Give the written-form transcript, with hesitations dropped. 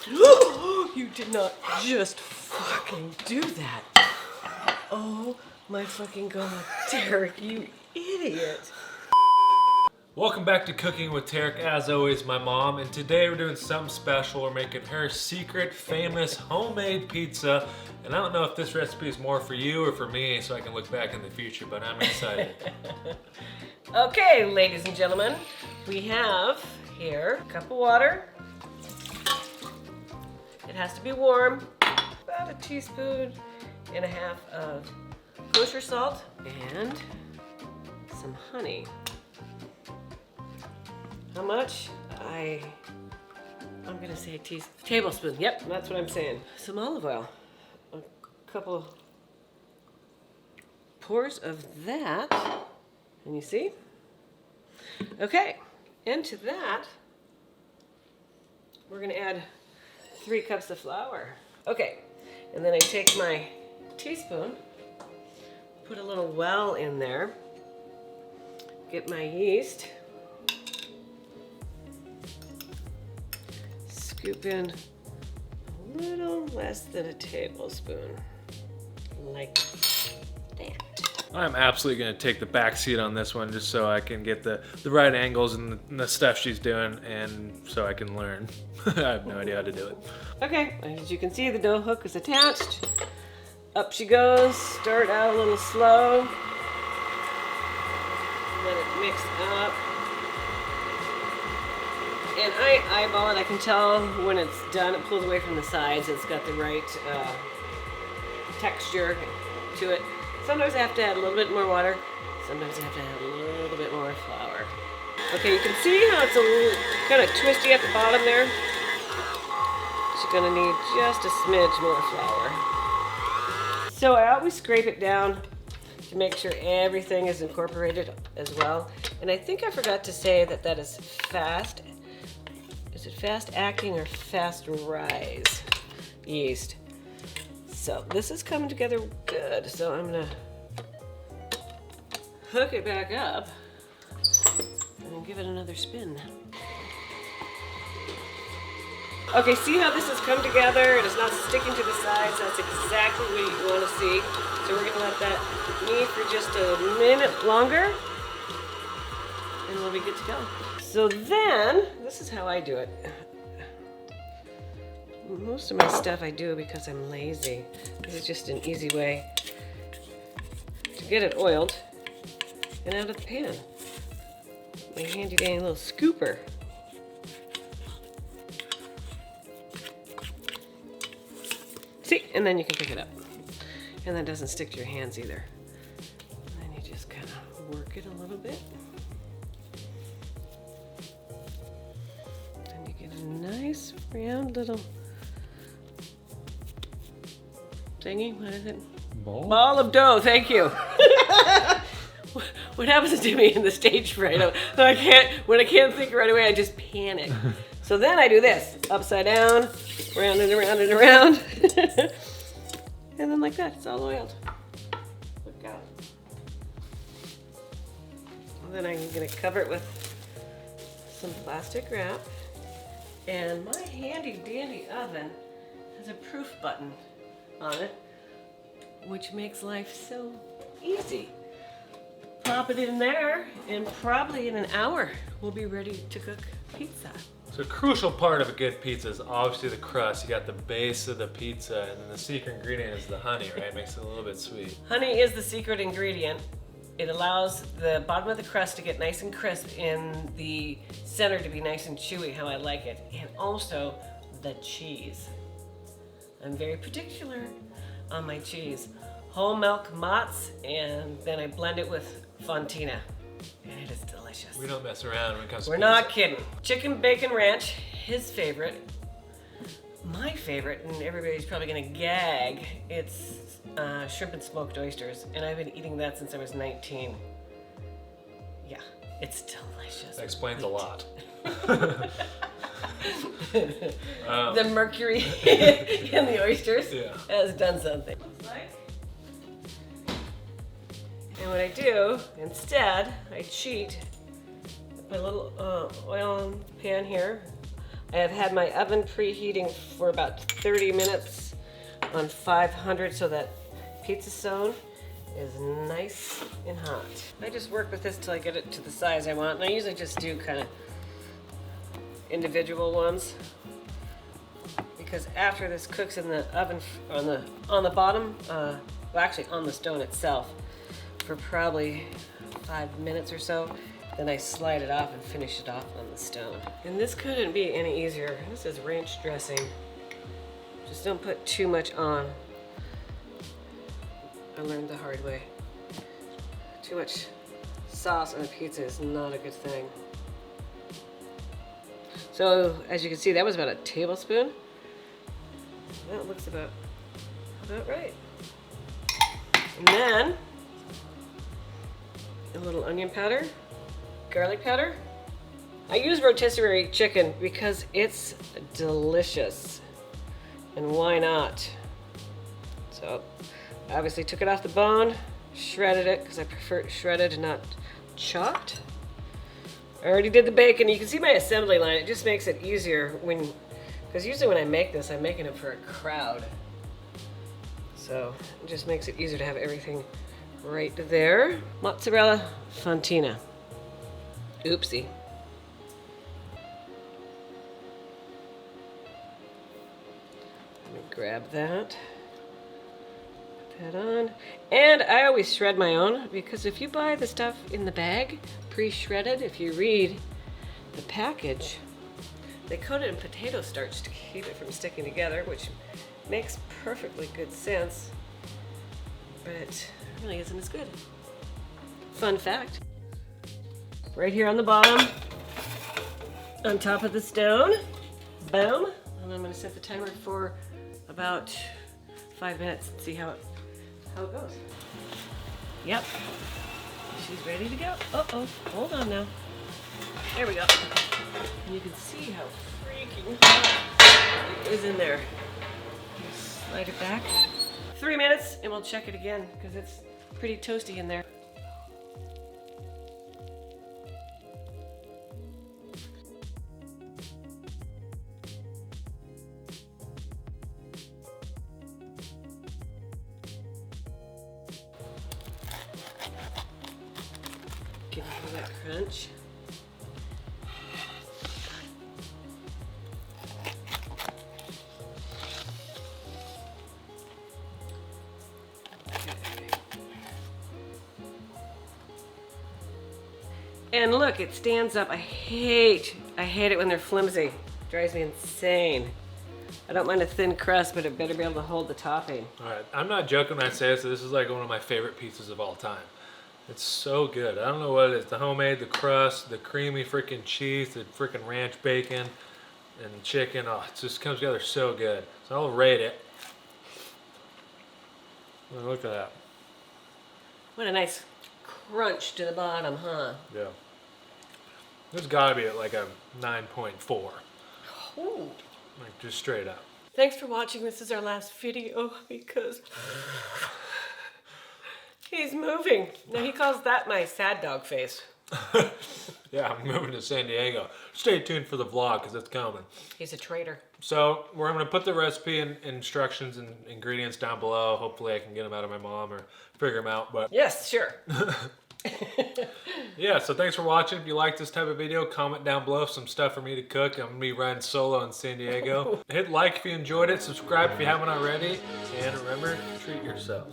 You did not just fucking do that. Oh my fucking god, Tarik, you idiot. Welcome back to Cooking with Tarik, as always, my mom, and today we're doing something special. We're making her secret, famous, homemade pizza, and I don't know if this recipe is more for you or for me, so I can look back in the future, but I'm excited. Okay, ladies and gentlemen, we have here a cup of water. It has to be warm, about a teaspoon and a half of kosher salt, and some honey. How much? I'm gonna say a tablespoon. Yep, that's what I'm saying. Some olive oil. A couple pours of that. And you see? Okay, into that, we're gonna add 3 cups of flour. Okay, and then I take my teaspoon, put a little well in there, get my yeast, scoop in a little less than a tablespoon, like that. I'm absolutely going to take the back seat on this one just so I can get the right angles and the stuff she's doing, and so I can learn. I have no idea how to do it. Okay, as you can see, the dough hook is attached. Up she goes. Start out a little slow. Let it mix up. And I eyeball it. I can tell when it's done. It pulls away from the sides. It's got the right texture to it. Sometimes I have to add a little bit more water. Sometimes I have to add a little bit more flour. Okay, you can see how it's a little kind of twisty at the bottom there. She's gonna need just a smidge more flour. So I always scrape it down to make sure everything is incorporated as well. And I think I forgot to say that that is fast. Is it fast acting or fast rise yeast? So this is coming together good. So I'm gonna hook it back up and give it another spin. Okay, see how this has come together? It is not sticking to the sides. That's exactly what you want to see. So we're gonna let that knead for just a minute longer and we'll be good to go. So then, this is how I do it. Most of my stuff I do because I'm lazy. This is just an easy way to get it oiled and out of the pan. My handy dandy little scooper. See, and then you can pick it up. And that doesn't stick to your hands either. And then you just kind of work it a little bit. And you get a nice round little thingy. What is it? Ball of dough. Thank you. What happens to me in the stage fright? When I can't think right away, I just panic. So then I do this, upside down, round and around and around. And then like that, it's all oiled. Look out. And then I'm gonna cover it with some plastic wrap. And my handy dandy oven has a proof button on it, which makes life so easy. Pop it in there, and probably in an hour, we'll be ready to cook pizza. So a crucial part of a good pizza is obviously the crust. You got the base of the pizza, and then the secret ingredient is the honey, right? It makes it a little bit sweet. Honey is the secret ingredient. It allows the bottom of the crust to get nice and crisp and the center to be nice and chewy, how I like it. And also the cheese. I'm very particular on my cheese. Whole milk mozz, and then I blend it with Fontina. And it is delicious. We don't mess around when it comes to We're pizza. not kidding. Chicken bacon ranch, his favorite. My favorite, and everybody's probably gonna gag, it's shrimp and smoked oysters. And I've been eating that since I was 19. Yeah, it's delicious. That explains a lot. The mercury in the oysters has done something. And what I do, instead, I cheat. I put a little oil in the pan here. I have had my oven preheating for about 30 minutes on 500 so that pizza stone is nice and hot. I just work with this till I get it to the size I want, and I usually just do kind of individual ones, because after this cooks in the oven on the bottom, well actually on the stone itself, for probably 5 minutes or so, then I slide it off and finish it off on the stone. And this couldn't be any easier. This is ranch dressing. Just don't put too much on. I learned the hard way. Too much sauce on a pizza is not a good thing. So as you can see, that was about a tablespoon. That looks about right. And then a little onion powder, garlic powder. I use rotisserie chicken because it's delicious. And why not? So I obviously took it off the bone, shredded it because I prefer it shredded and not chopped. I already did the bacon. You can see my assembly line. It just makes it easier because usually when I make this, I'm making it for a crowd. So it just makes it easier to have everything right there. Mozzarella Fontina. Oopsie. Let me grab that. Put that on. And I always shred my own, because if you buy the stuff in the bag, pre-shredded, if you read the package, they coat it in potato starch to keep it from sticking together, which makes perfectly good sense, but it really isn't as good. Fun fact, right here on the bottom, on top of the stone, boom, and I'm gonna set the timer for about 5 minutes and see how it goes. Yep, she's ready to go. Uh-oh, hold on now. There we go. And you can see how freaking hot it is in there. Slide it back. 3 minutes and we'll check it again because it's pretty toasty in there. Give it that crunch. And look, it stands up. I hate it when they're flimsy. It drives me insane. I don't mind a thin crust, but it better be able to hold the topping. All right, I'm not joking when I say this. This is like one of my favorite pizzas of all time. It's so good. I don't know what it is. The homemade, the crust, the creamy freaking cheese, the freaking ranch bacon, and the chicken. Oh, it just comes together so good. So I'll rate it. Oh, look at that. What a nice crunch to the bottom, huh? Yeah. There's gotta be at like a 9.4. Ooh. Like just straight up. Thanks for watching. This is our last video because he's moving. Now he calls that my sad dog face. Yeah, I'm moving to San Diego. Stay tuned for the vlog because it's coming. He's a traitor. So we're going to put the recipe and instructions and ingredients down below. Hopefully I can get them out of my mom or figure them out. But yes, sure. yeah, so thanks for watching. If you like this type of video, comment down below some stuff for me to cook. I'm going to be riding solo in San Diego. Hit like if you enjoyed it. Subscribe if you haven't already. And remember, treat yourself.